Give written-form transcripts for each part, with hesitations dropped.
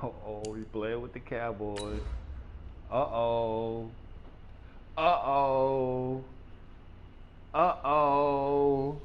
Uh-oh, he playing with the Cowboys. Uh-oh. Uh-oh. Uh-oh.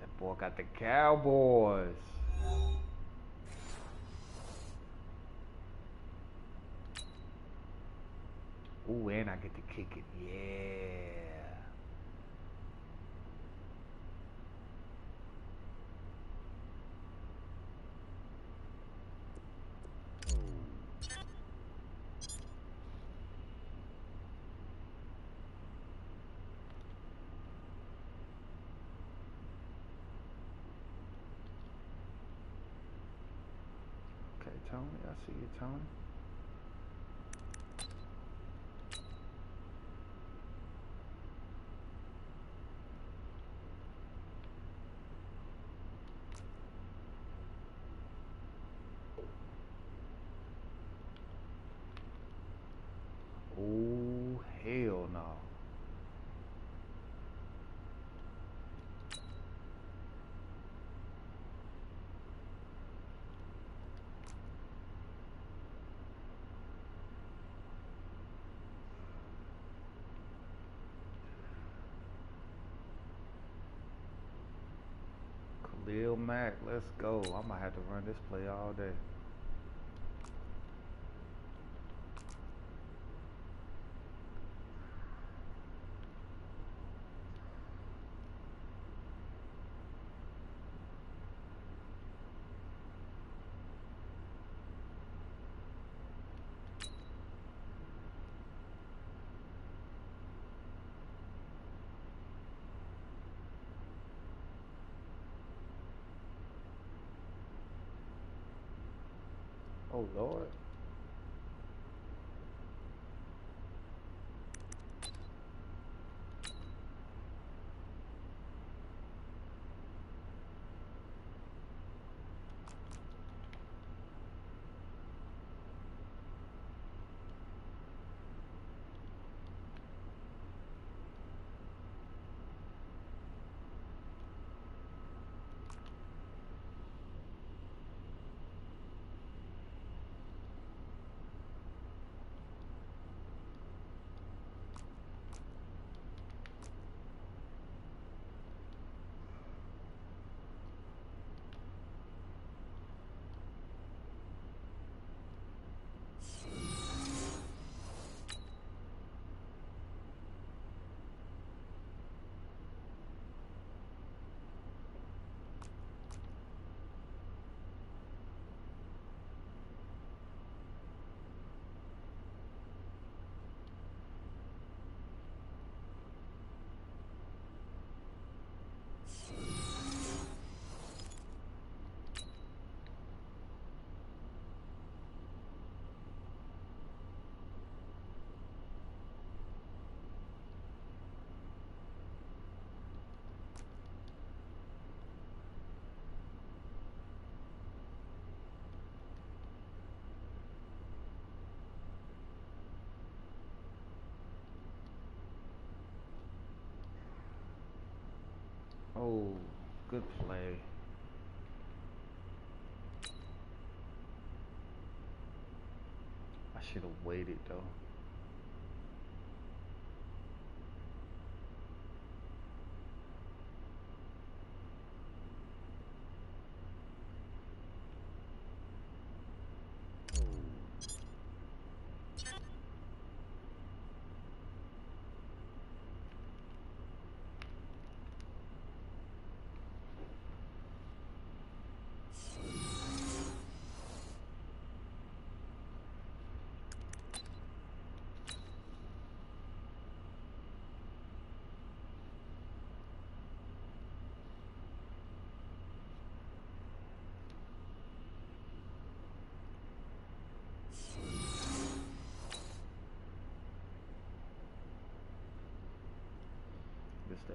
That boy got the Cowboys. Ooh, and I get to kick it. Yeah. Okay, Tony. I see you, Tony. Oh, hell no. Khalil Mack, let's go. I might have to run this play all day. Oh, Lord. Oh, good play. I should have waited, though.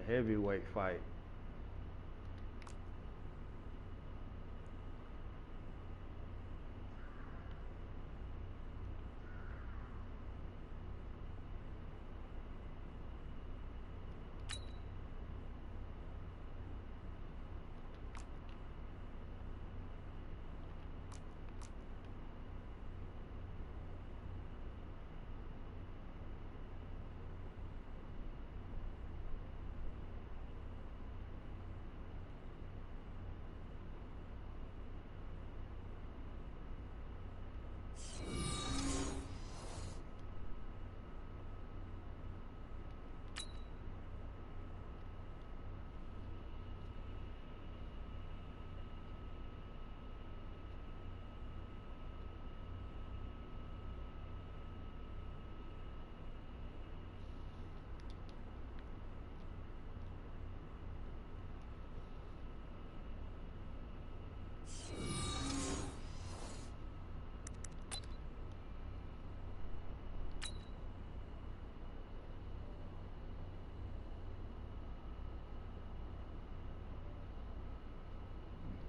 heavyweight fight.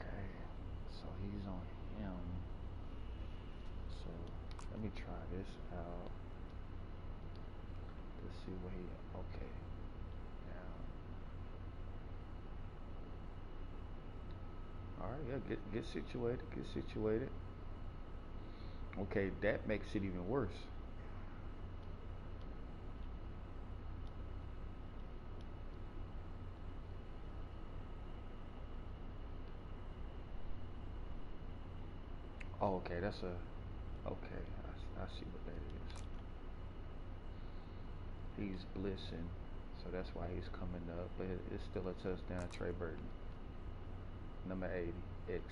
Okay, so he's on him. So let me try this out. Let's see what he. Okay, now. All right, yeah, get situated. Get situated. Okay, that makes it even worse. Oh, okay, that's a. Okay, I see what that is. He's blissing, so that's why he's coming up. But it's still a touchdown, Trey Burton. Number 80, X.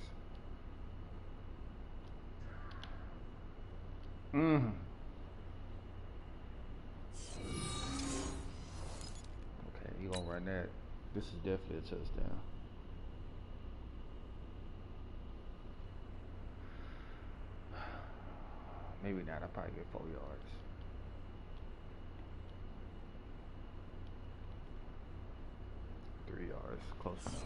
Mm. Okay, he gonna run that. This is definitely a touchdown. Maybe not. I probably get 4 yards. 3 yards, close enough.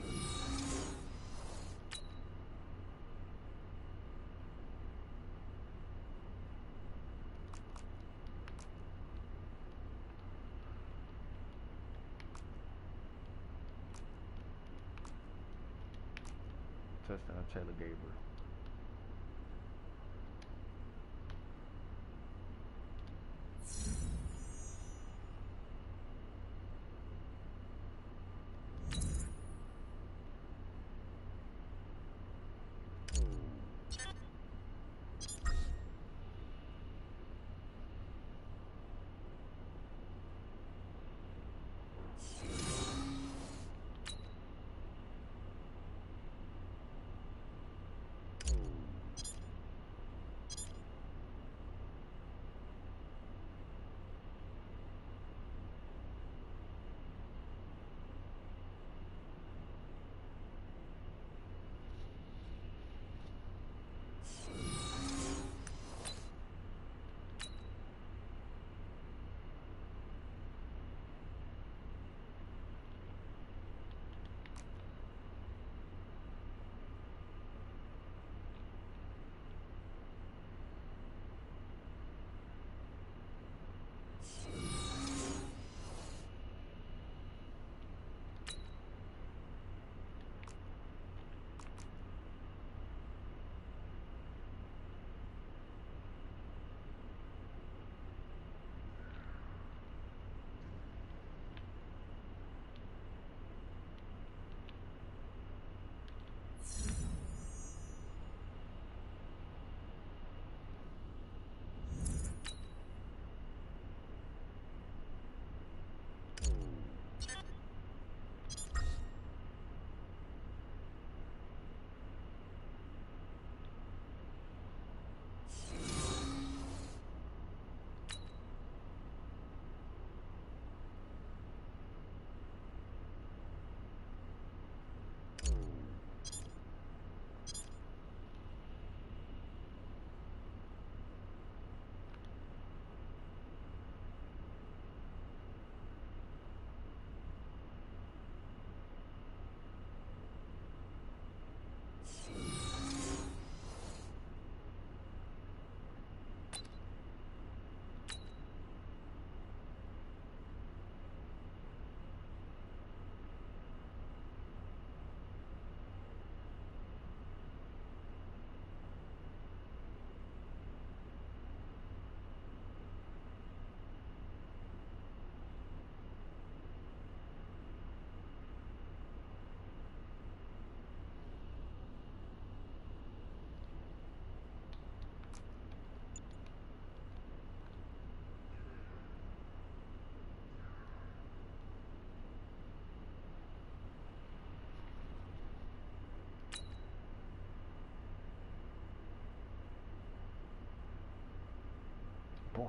Touchdown, Taylor Gabriel.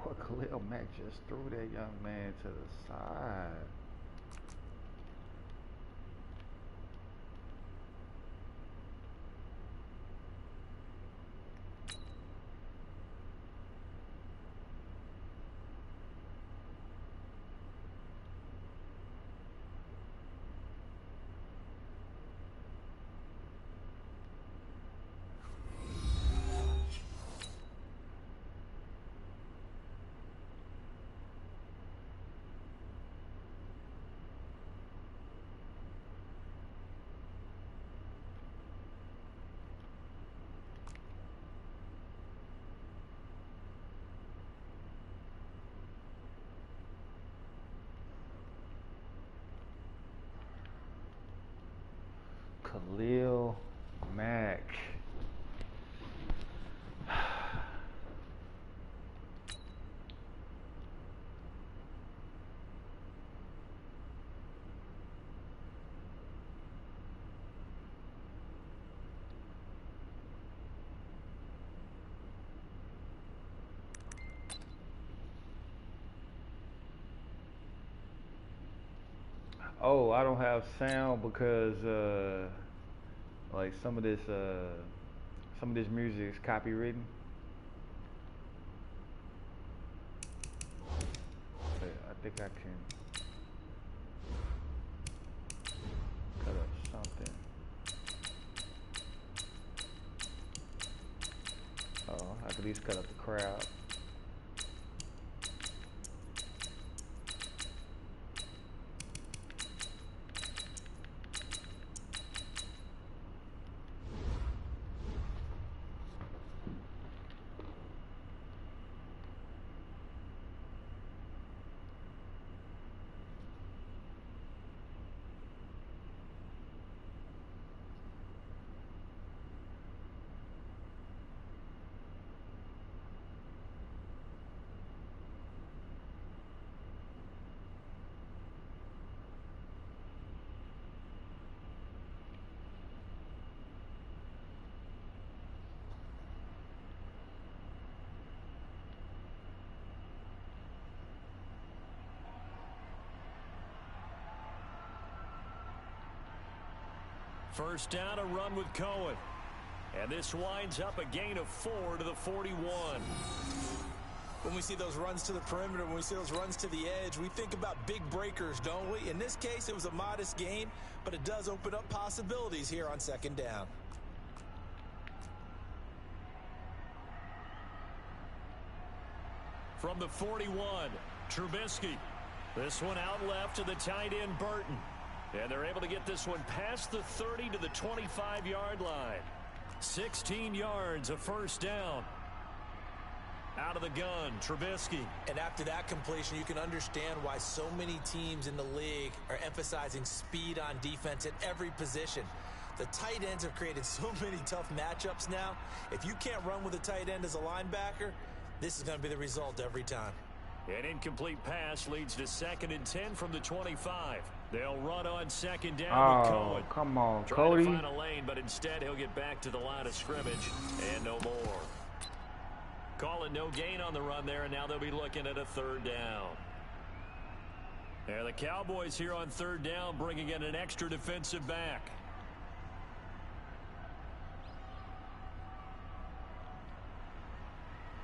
Boy, Khalil Mack just threw that young man to the side. Khalil Mack. Oh, I don't have sound because like some of this music is copywritten. But I think I can cut up something. Oh, I could at least cut up the crowd. First down, a run with Cohen. And this winds up a gain of 4 to the 41. When we see those runs to the perimeter, when we see those runs to the edge, we think about big breakers, don't we? In this case, it was a modest gain, but it does open up possibilities here on second down. From the 41, Trubisky. This one out left to the tight end, Burton. And they're able to get this one past the 30 to the 25-yard line. 16 yards, a first down. Out of the gun, Trubisky. And after that completion, you can understand why so many teams in the league are emphasizing speed on defense at every position. The tight ends have created so many tough matchups now. If you can't run with a tight end as a linebacker, this is going to be the result every time. An incomplete pass leads to 2nd and 10 from the 25. They'll run on second down with Cohen. Come on, Trying Cody. to find a lane, but instead he'll get back to the line of scrimmage and no more. Calling no gain on the run there, and now they'll be looking at a third down. And the Cowboys here on third down bringing in an extra defensive back.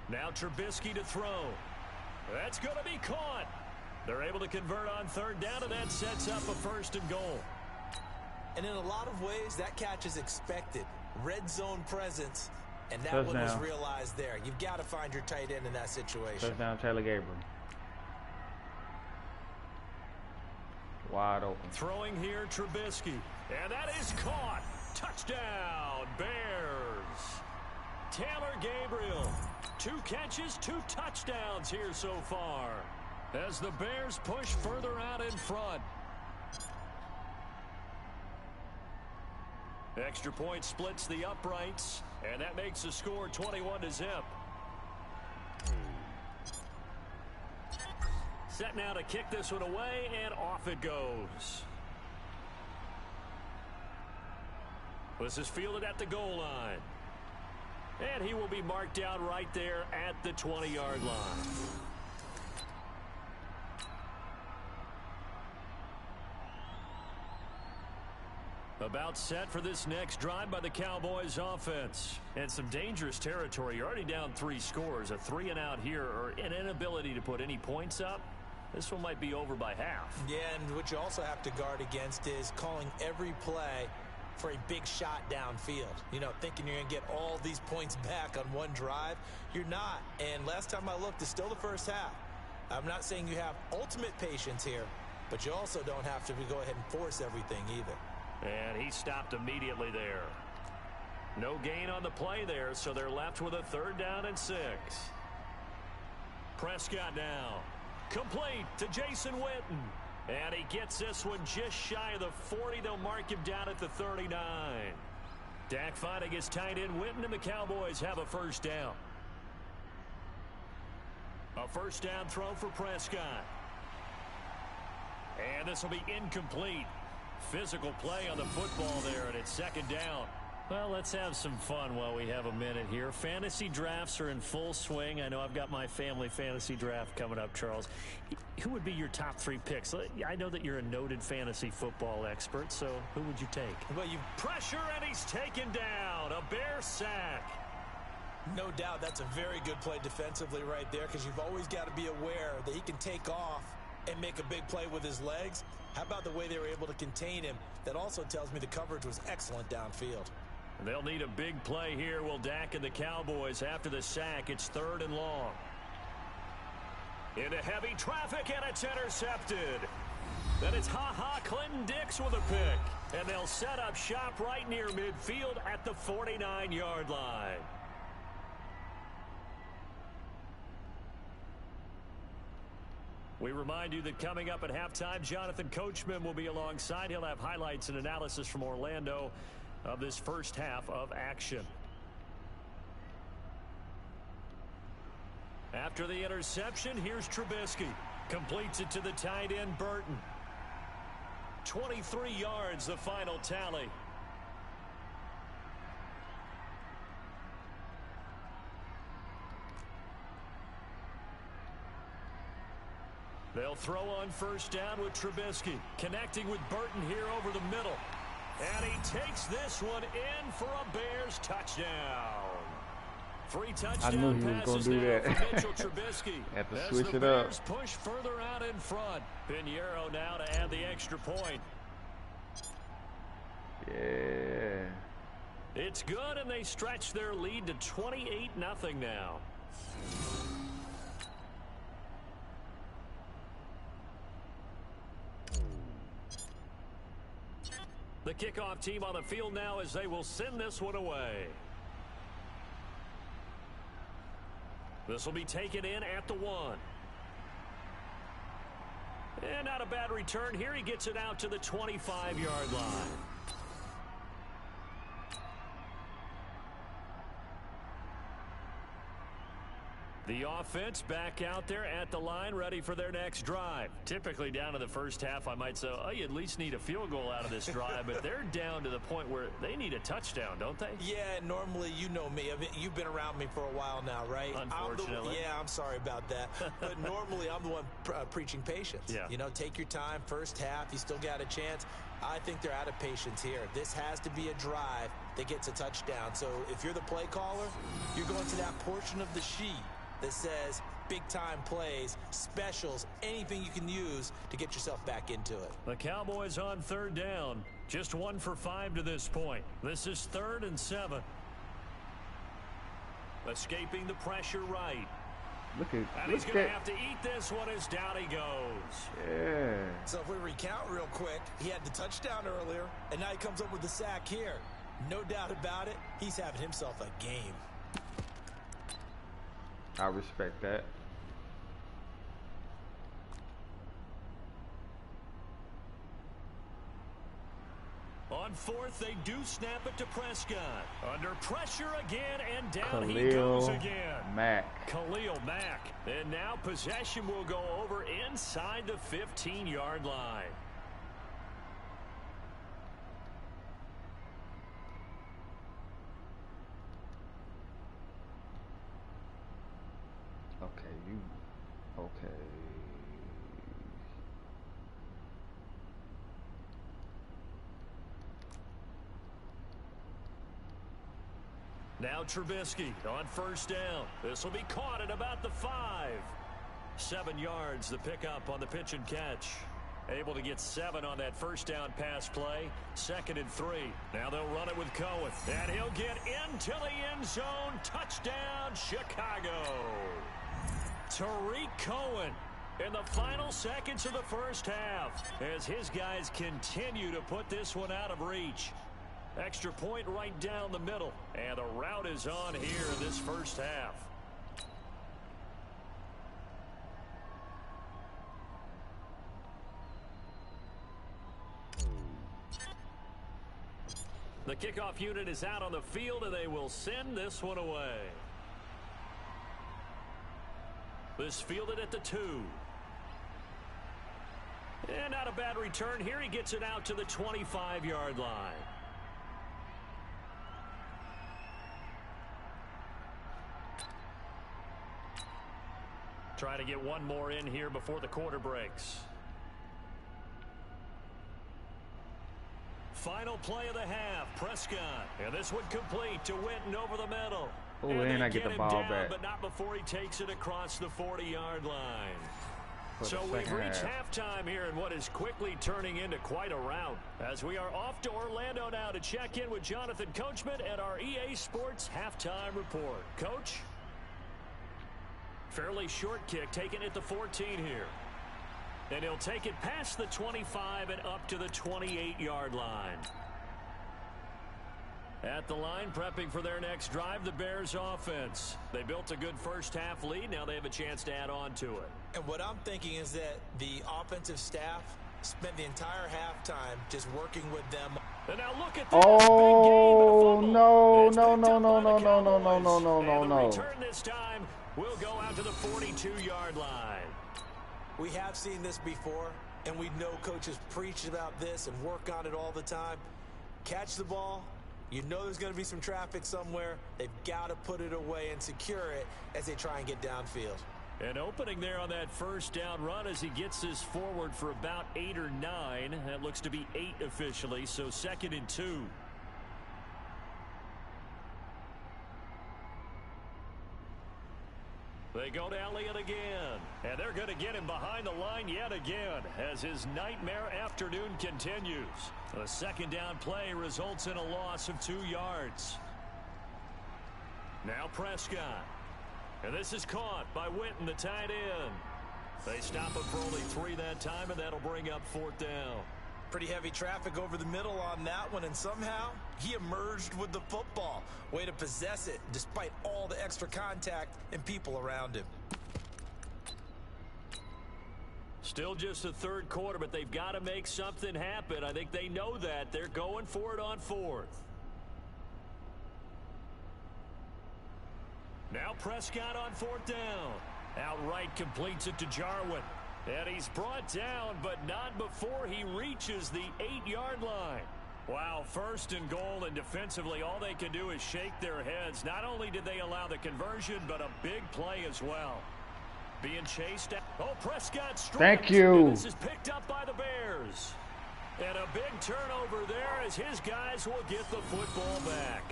Now Trubisky to throw. That's going to be caught. They're able to convert on third down, and that sets up a 1st and goal. And in a lot of ways, that catch is expected. Red zone presence, and that Touchdown. one was realized there. You've got to find your tight end in that situation. Touchdown, Taylor Gabriel. Wide open. Throwing here, Trubisky. And that is caught. Touchdown, Bears. Taylor Gabriel. 2 catches, 2 touchdowns here so far, as the Bears push further out in front. Extra point splits the uprights, and that makes the score 21 to zip. Set now to kick this one away, and off it goes. This is fielded at the goal line. And he will be marked down right there at the 20-yard line. About set for this next drive by the Cowboys offense. And some dangerous territory. You're already down 3 scores. A 3 and out here, or an inability to put any points up. This one might be over by half. Yeah, and what you also have to guard against is calling every play for a big shot downfield. You know, thinking you're going to get all these points back on one drive. You're not. And last time I looked, it's still the first half. I'm not saying you have ultimate patience here, but you also don't have to go ahead and force everything either. And he stopped immediately there. No gain on the play there, so they're left with a 3rd down and 6. Prescott now. Complete to Jason Witten. And he gets this one just shy of the 40. They'll mark him down at the 39. Dak finding his tight end Witten, and the Cowboys have a 1st down. A 1st down throw for Prescott. And this will be incomplete. Physical play on the football there, and it's 2nd down. Well, let's have some fun while we have a minute here. Fantasy drafts are in full swing. I know I've got my family fantasy draft coming up, Charles. Who would be your top 3 picks? I know that you're a noted fantasy football expert, so who would you take? Well, you pressure, and he's taken down. A Bear sack. No doubt that's a very good play defensively right there, because you've always got to be aware that he can take off and make a big play with his legs. How about the way they were able to contain him? That also tells me the coverage was excellent downfield. They'll need a big play here. Will Dak and the Cowboys after the sack. It's 3rd and long. Into heavy traffic, and it's intercepted. Then it's Clinton Dix with a pick. And they'll set up shop right near midfield at the 49-yard line. We remind you that coming up at halftime, Jonathan Coachman will be alongside. He'll have highlights and analysis from Orlando of this first half of action. After the interception, here's Trubisky. Completes it to the tight end, Burton. 23 yards, the final tally. They'll throw on 1st down with Trubisky. Connecting with Burton here over the middle. And he takes this one in for a Bears touchdown. 3 touchdown I knew he was going to do that. Mitchell Trubisky. Have to as switch the it up. Bears push further out in front. Pinheiro now to add the extra point. Yeah. It's good, and they stretch their lead to 28-0 now. The kickoff team on the field now as they will send this one away. This will be taken in at the 1. And not a bad return here. He gets it out to the 25-yard line. The offense back out there at the line, ready for their next drive. Typically down to the first half, I might say, oh, you at least need a field goal out of this drive, but they're down to the point where they need a touchdown, don't they? Yeah, normally, you know me. I mean, you've been around me for a while now, right? Unfortunately. I'm sorry about that. But normally, I'm the one preaching patience. Yeah. You know, take your time, first half, you still got a chance. I think they're out of patience here. This has to be a drive that gets a touchdown. So if you're the play caller, you're going to that portion of the sheet that says big-time plays, specials, anything you can use to get yourself back into it. The Cowboys on 3rd down. Just 1 for 5 to this point. This is 3rd and 7. Escaping the pressure right. And he's going to have to eat this one as down he goes. Yeah. So if we recount real quick, he had the touchdown earlier, and now he comes up with the sack here. No doubt about it, he's having himself a game. I respect that. On 4th, they do snap it to Prescott. Under pressure again, and down he goes again. Khalil Mack. And now possession will go over inside the 15-yard line. Okay. Now Trubisky on first down. This will be caught at about the 5. 7 yards the pickup on the pitch and catch. Able to get 7 on that first down pass play. 2nd and 3. Now they'll run it with Cohen. And he'll get into the end zone. Touchdown, Chicago. Tariq Cohen in the final seconds of the first half as his guys continue to put this one out of reach. Extra point right down the middle. And the route is on here in this first half. The kickoff unit is out on the field, and they will send this one away. This fielded at the 2. And not a bad return here. He gets it out to the 25-yard line. Trying to get one more in here before the quarter breaks. Final play of the half. Prescott. And this one complete to Witten over the middle. Oh, and I get the ball back. But not before he takes it across the 40-yard line. So we've reached halftime here in what is quickly turning into quite a rout. As we are off to Orlando now to check in with Jonathan Coachman at our EA Sports Halftime Report. Coach? Fairly short kick taken at the 14 here. And he'll take it past the 25 and up to the 28-yard line. At the line, prepping for their next drive, the Bears offense. They built a good first half lead. Now they have a chance to add on to it. And what I'm thinking is that the offensive staff spent the entire halftime just working with them. And now look at this. Oh, no. Return this time will go out to the 42-yard line. We have seen this before, and we know coaches preach about this and work on it all the time. Catch the ball. You know there's going to be some traffic somewhere. They've got to put it away and secure it as they try and get downfield. An opening there on that first down run as he gets this forward for about 8 or 9. That looks to be 8 officially, so 2nd and 2. They go to Elliott again, and they're going to get him behind the line yet again as his nightmare afternoon continues. A 2nd down play results in a loss of 2 yards. Now Prescott. And this is caught by Witten, the tight end. They stop him for only 3 that time, and that'll bring up 4th down. Pretty heavy traffic over the middle on that one, and somehow he emerged with the football. Way to possess it despite all the extra contact and people around him. Still just the 3rd quarter, but they've got to make something happen. I think they know that. They're going for it on 4th. Now Prescott on 4th down. Outright completes it to Jarwin. And he's brought down, but not before he reaches the 8-yard line. Wow, 1st and goal, and defensively all they can do is shake their heads. Not only did they allow the conversion, but a big play as well. Being chased out. Oh, Prescott strikes. Thank you. And this is picked up by the Bears. And a big turnover there as his guys will get the football back.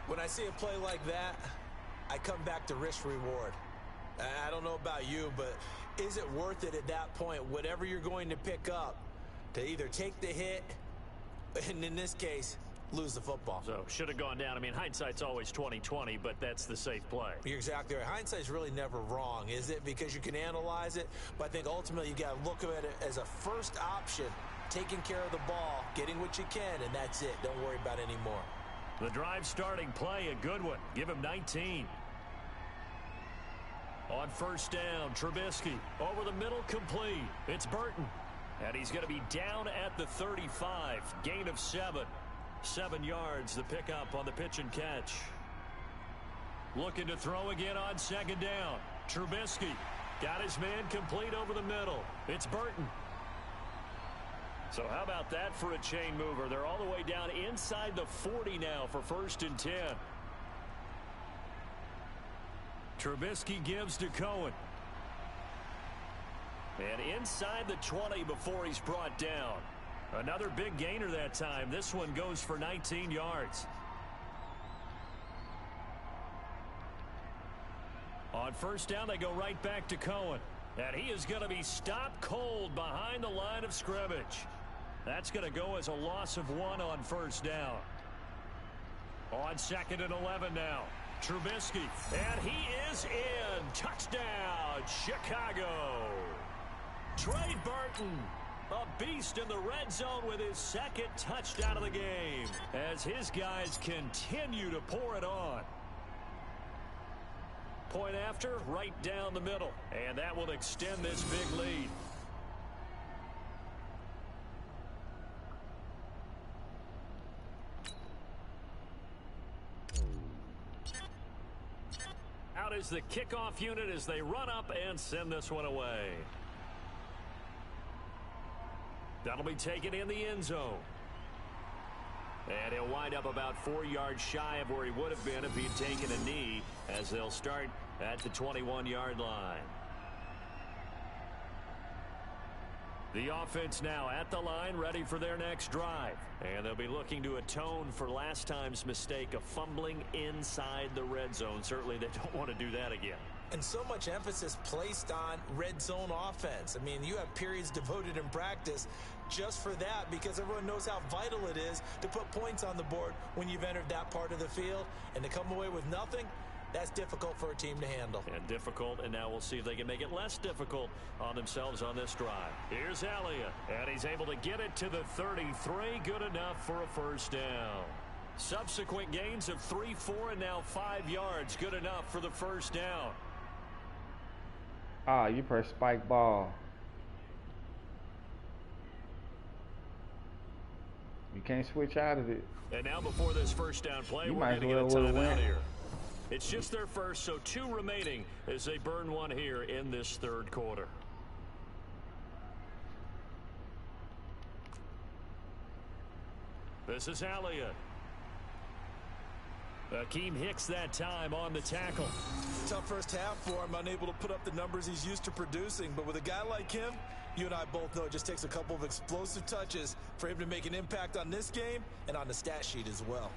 When I see a play like that, I come back to risk reward. I don't know about you, but is it worth it at that point, whatever you're going to pick up, to either take the hit, and in this case, lose the football? So, should have gone down. I mean, hindsight's always 20/20, but that's the safe play. You're exactly right. Hindsight's really never wrong, is it? Because you can analyze it, but I think ultimately you got to look at it as a first option, taking care of the ball, getting what you can, and that's it. Don't worry about it anymore. The drive starting play, a good one. Give him 19. On 1st down, Trubisky over the middle, complete. It's Burton. And he's going to be down at the 35. Gain of 7. 7 yards, the pickup on the pitch and catch. Looking to throw again on 2nd down. Trubisky got his man complete over the middle. It's Burton. So how about that for a chain mover? They're all the way down inside the 40 now for 1st and 10. Trubisky gives to Cohen. And inside the 20 before he's brought down. Another big gainer that time. This one goes for 19 yards. On first down, they go right back to Cohen. And he is going to be stopped cold behind the line of scrimmage. That's going to go as a loss of 1 on first down. On 2nd and 11 now. Trubisky. And he is in. Touchdown, Chicago. Trey Burton, a beast in the red zone with his 2nd touchdown of the game as his guys continue to pour it on. Point after, right down the middle. And that will extend this big lead. Out is the kickoff unit as they run up and send this one away. That'll be taken in the end zone. And he'll wind up about 4 yards shy of where he would have been if he'd taken a knee, as they'll start at the 21-yard line. The offense now at the line, ready for their next drive. And they'll be looking to atone for last time's mistake of fumbling inside the red zone. Certainly they don't want to do that again. And so much emphasis placed on red zone offense. I mean, you have periods devoted in practice just for that, because everyone knows how vital it is to put points on the board when you've entered that part of the field. And to come away with nothing, that's difficult for a team to handle. And difficult, and now we'll see if they can make it less difficult on themselves on this drive. Here's Elliott, and he's able to get it to the 33. Good enough for a first down. Subsequent gains of 3, 4, and now 5 yards. Good enough for the first down. Ah, you press spike ball. You can't switch out of it. And now before this first down play, You we're might going to as get a well timeout win. here. It's just their first, so 2 remaining as they burn one here in this third quarter. This is Elliott. Akeem Hicks that time on the tackle. Tough first half for him, unable to put up the numbers he's used to producing. But with a guy like him, you and I both know it just takes a couple of explosive touches for him to make an impact on this game and on the stat sheet as well.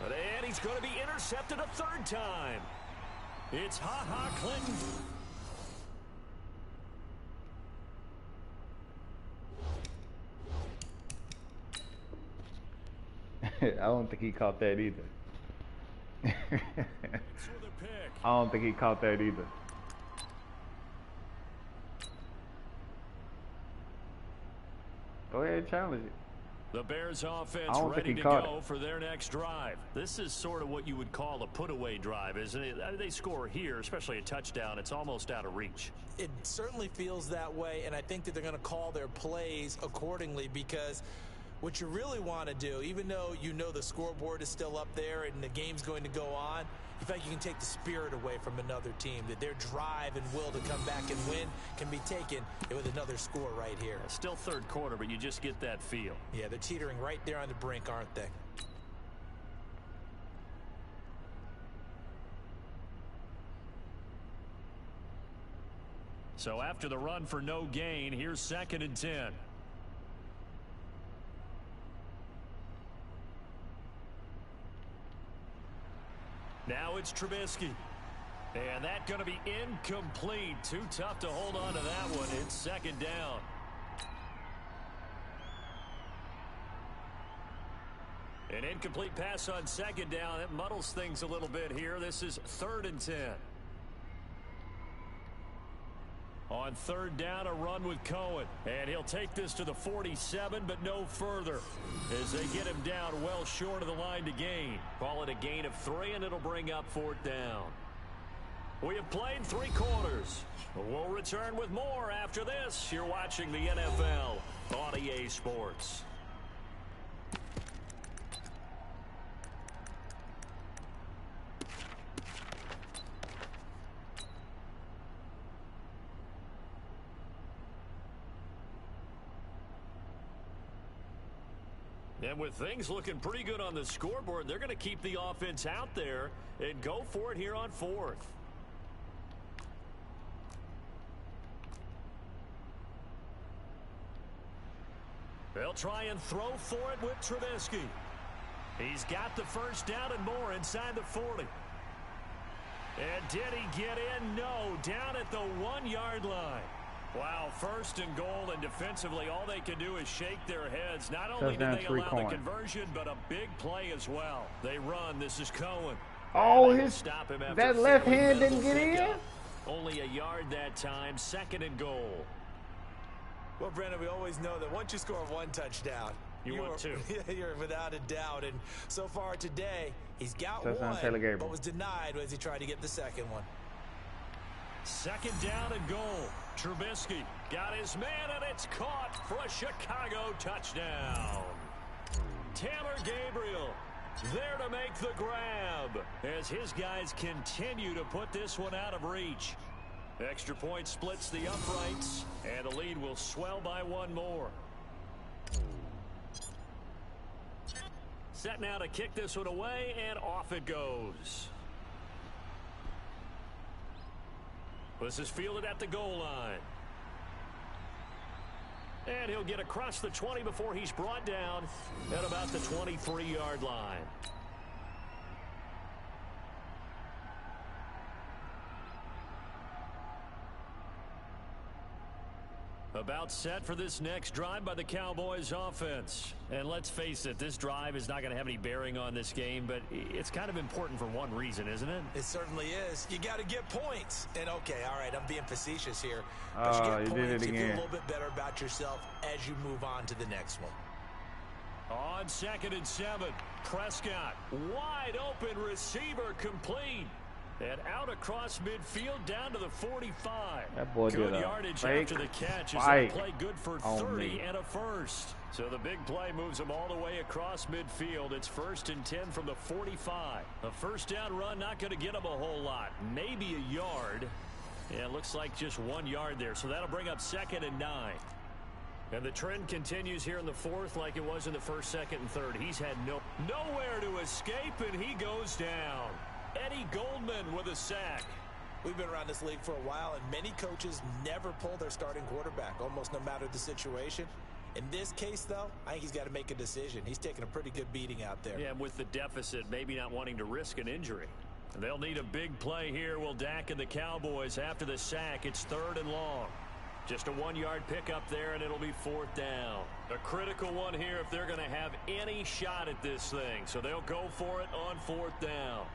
And he's going to be intercepted a 3rd time. It's Ha-Ha Clinton. I don't think he caught that either. It's with a pick. I don't think he caught that either. Go ahead and challenge it. The Bears offense I don't think ready he to caught go it. for their next drive. This is sort of what you would call a put-away drive, isn't it? They score here, especially a touchdown. It's almost out of reach. It certainly feels that way, and I think that they're going to call their plays accordingly, because what you really want to do, even though you know the scoreboard is still up there and the game's going to go on, in fact, you can take the spirit away from another team, that their drive and will to come back and win can be taken with another score right here. Still third quarter, but you just get that feel. Yeah, they're teetering right there on the brink, aren't they? So after the run for no gain, here's 2nd and 10. Now it's Trubisky. And that's going to be incomplete. Too tough to hold on to that one. It's 2nd down. An incomplete pass on 2nd down. It muddles things a little bit here. This is 3rd and 10. On 3rd down, a run with Cohen. And he'll take this to the 47, but no further, as they get him down well short of the line to gain. Call it a gain of 3, and it'll bring up 4th down. We have played 3 quarters. We'll return with more after this. You're watching the NFL on EA Sports. And with things looking pretty good on the scoreboard, they're going to keep the offense out there and go for it here on 4th. They'll try and throw for it with Trubisky. He's got the first down and more inside the 40. And did he get in? No, down at the 1-yard line. Wow, first and goal, and defensively all they can do is shake their heads. Not only did they allow the conversion, but a big play as well. They run. This is Cohen. Oh, that left hand didn't get in? Only a yard that time, second and goal. Well, Brandon, we always know that once you score one touchdown, you want two. You're without a doubt. And so far today, he's got Touchdown, one, but was denied as he tried to get the second one. Second down and goal. Trubisky got his man, and it's caught for a Chicago touchdown. Taylor Gabriel there to make the grab as his guys continue to put this one out of reach. Extra point splits the uprights, and the lead will swell by one more. Set now to kick this one away, and off it goes. This is fielded at the goal line. And he'll get across the 20 before he's brought down at about the 23-yard line. About set for this next drive by the Cowboys offense. And let's face it, this drive is not going to have any bearing on this game, but it's kind of important for one reason, isn't it? It certainly is. You got to get points. And okay, all right, I'm being facetious here. But you get points, you feel a little bit better about yourself as you move on to the next one. On 2nd and 7, Prescott, wide open receiver complete. And out across midfield down to the 45. That boy good did a yardage fake after the catch. Is fight that play good for 30 and a first? So the big play moves him all the way across midfield. It's 1st and 10 from the 45. A first down run not going to get him a whole lot. Maybe a yard. Yeah, it looks like just 1 yard there. So that'll bring up 2nd and 9. And the trend continues here in the 4th like it was in the 1st, 2nd, and 3rd. He's had nowhere to escape, and he goes down. Eddie Goldman with a sack. We've been around this league for a while, and many coaches never pull their starting quarterback, almost no matter the situation. In this case, though, I think he's got to make a decision. He's taking a pretty good beating out there. Yeah, with the deficit, maybe not wanting to risk an injury. They'll need a big play here. Will Dak and the Cowboys after the sack. It's 3rd and long. Just a 1-yard pickup there, and it'll be 4th down. A critical one here if they're going to have any shot at this thing. So they'll go for it on 4th down.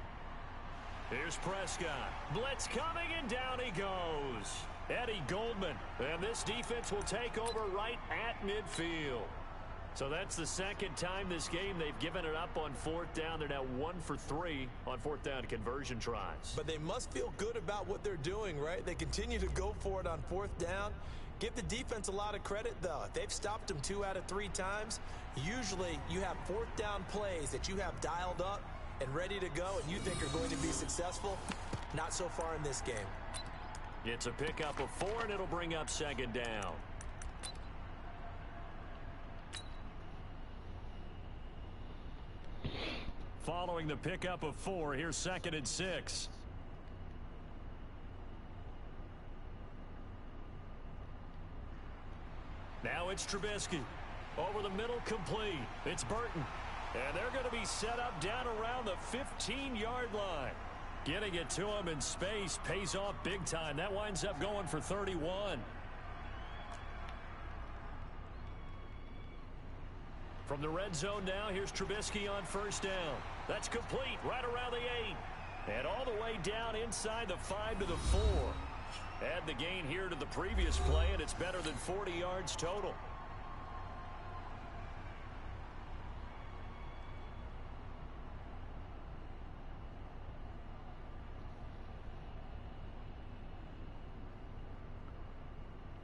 Here's Prescott. Blitz coming, and down he goes. Eddie Goldman. And this defense will take over right at midfield. So that's the second time this game they've given it up on 4th down. They're now 1 for 3 on 4th down conversion tries. But they must feel good about what they're doing, right? They continue to go for it on 4th down. Give the defense a lot of credit, though. If they've stopped them 2 out of 3 times, usually you have 4th down plays that you have dialed up and ready to go, and you think are going to be successful. Not so far in this game. It's a pickup of 4, and it'll bring up 2nd down. Following the pickup of 4, here's 2nd and 6. Now it's Trubisky. Over the middle, complete. It's Burton. And they're going to be set up down around the 15-yard line. Getting it to him in space pays off big time. That winds up going for 31. From the red zone now, here's Trubisky on 1st down. That's complete right around the 8. And all the way down inside the 5 to the 4. Add the gain here to the previous play, and it's better than 40 yards total.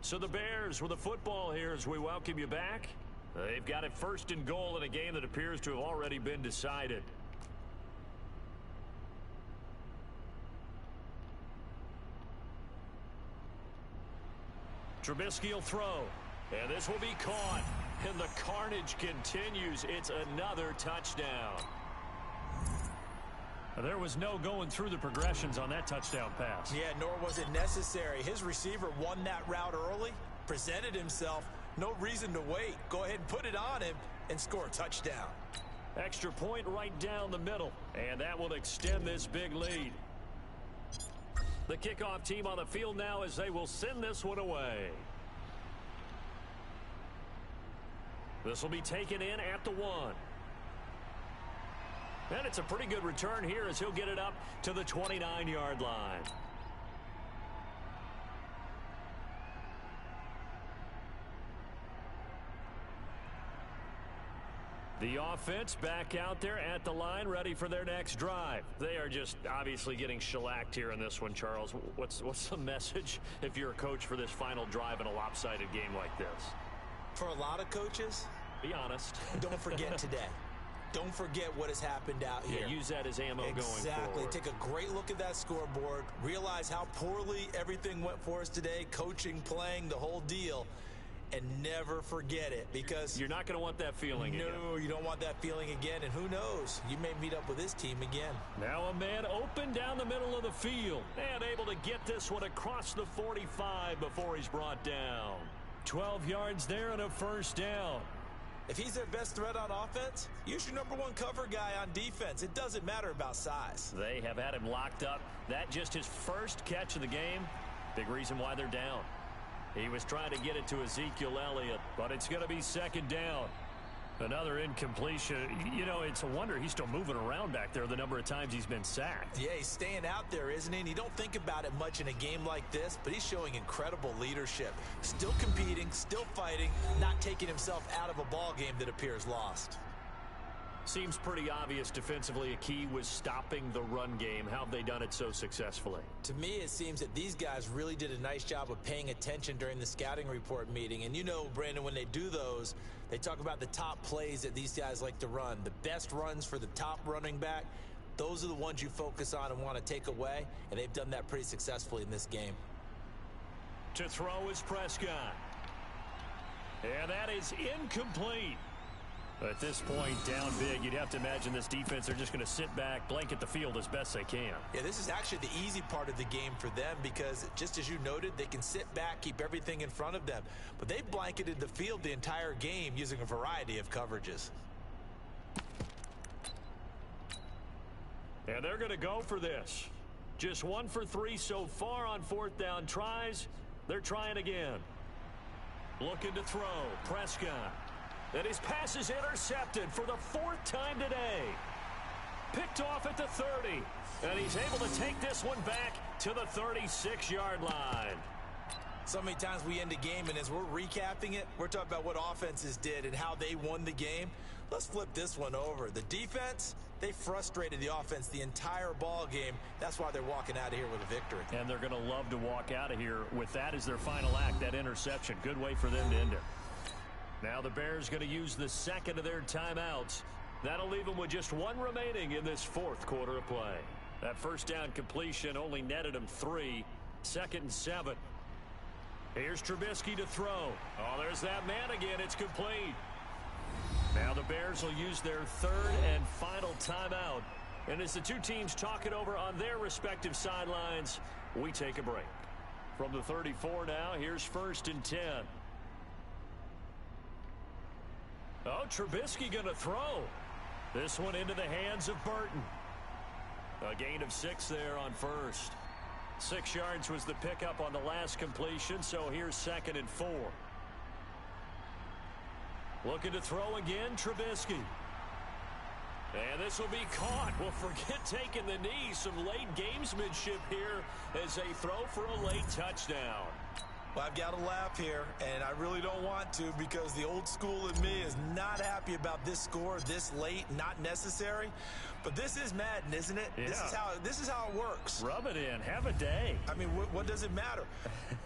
So the Bears with the football here as we welcome you back. They've got it 1st and goal in a game that appears to have already been decided. Trubisky will throw. And this will be caught. And the carnage continues. It's another touchdown. There was no going through the progressions on that touchdown pass. Yeah, nor was it necessary. His receiver won that route early, presented himself. No reason to wait. Go ahead and put it on him and score a touchdown. Extra point right down the middle, and that will extend this big lead. The kickoff team on the field now as they will send this one away. This will be taken in at the 1. And it's a pretty good return here as he'll get it up to the 29-yard line. The offense back out there at the line, ready for their next drive. They are just obviously getting shellacked here in this one, Charles. What's the message if you're a coach for this final drive in a lopsided game like this? For a lot of coaches, be honest. Don't forget today. Don't forget what has happened out here. Yeah, use that as ammo going forward. Exactly. Take a great look at that scoreboard. Realize how poorly everything went for us today. Coaching, playing, the whole deal. And never forget it, because you're not going to want that feeling again. No, you don't want that feeling again. And who knows? You may meet up with this team again. Now a man open down the middle of the field. And able to get this one across the 45 before he's brought down. 12 yards there and a first down. If he's their best threat on offense, use your number 1 cover guy on defense. It doesn't matter about size. They have had him locked up. That just his first catch of the game. Big reason why they're down. He was trying to get it to Ezekiel Elliott, but it's going to be second down. Another incompletion. You know, it's a wonder he's still moving around back there the number of times he's been sacked. Yeah, he's staying out there, isn't he? And you don't think about it much in a game like this, but he's showing incredible leadership. Still competing, still fighting, not taking himself out of a ball game that appears lost. Seems pretty obvious defensively a key was stopping the run game. How have they done it so successfully? To me, it seems that these guys really did a nice job of paying attention during the scouting report meeting. And you know, Brandon, when they do those, they talk about the top plays that these guys like to run. The best runs for the top running back, those are the ones you focus on and want to take away. And they've done that pretty successfully in this game. To throw is Prescott. And that is incomplete. At this point, down big, you'd have to imagine this defense are just going to sit back, blanket the field as best they can. Yeah, this is actually the easy part of the game for them because, just as you noted, they can sit back, keep everything in front of them. But they blanketed the field the entire game using a variety of coverages. And they're going to go for this. Just 1 for 3 so far on 4th down tries. They're trying again. Looking to throw. Prescott. And his pass is intercepted for the 4th time today. Picked off at the 30. And he's able to take this one back to the 36-yard line. So many times we end a game, and as we're recapping it, we're talking about what offenses did and how they won the game. Let's flip this one over. The defense, they frustrated the offense the entire ball game. That's why they're walking out of here with a victory. And they're going to love to walk out of here with that as their final act, that interception. Good way for them to end it. Now the Bears going to use the second of their timeouts. That'll leave them with just 1 remaining in this 4th quarter of play. That first down completion only netted them 3. 2nd and 7. Here's Trubisky to throw. Oh, there's that man again. It's complete. Now the Bears will use their 3rd and final timeout. And as the two teams talk it over on their respective sidelines, we take a break. From the 34 now, here's 1st and 10. Oh, Trubisky going to throw. This one into the hands of Burton. A gain of 6 there on 1st. 6 yards was the pickup on the last completion, so here's 2nd and 4. Looking to throw again, Trubisky. And this will be caught. Well, forget taking the knee. Some late gamesmanship here as they throw for a late touchdown. Well, I've got to laugh here, and I really don't want to because the old school in me is not happy about this score this late, not necessary. But this is Madden, isn't it? Yeah. This is how it works. Rub it in. Have a day. I mean, what does it matter?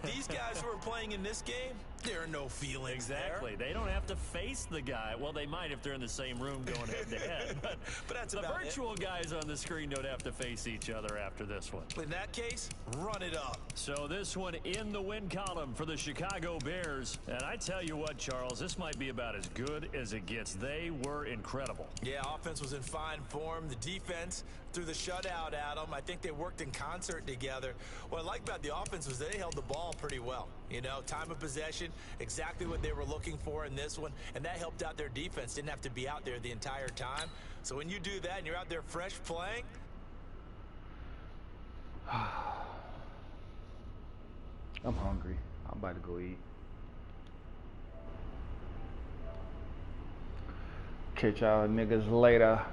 These guys who are playing in this game, there are no feelings Exactly. there. They don't have to face the guy. Well, they might if they're in the same room going head-to-head. But that's the about virtual guys on the screen don't have to face each other after this one. In that case, run it up. So this one in the win column for the Chicago Bears. And I tell you what, Charles, this might be about as good as it gets. They were incredible. Yeah, offense was in fine form. The defense threw the shutout at them. I think they worked in concert together. What I like about the offense was they held the ball pretty well. You know, time of possession, exactly what they were looking for in this one, and that helped out their defense. Didn't have to be out there the entire time. So when you do that and you're out there fresh playing, I'm hungry. I'm about to go eat. Catch y'all niggas later.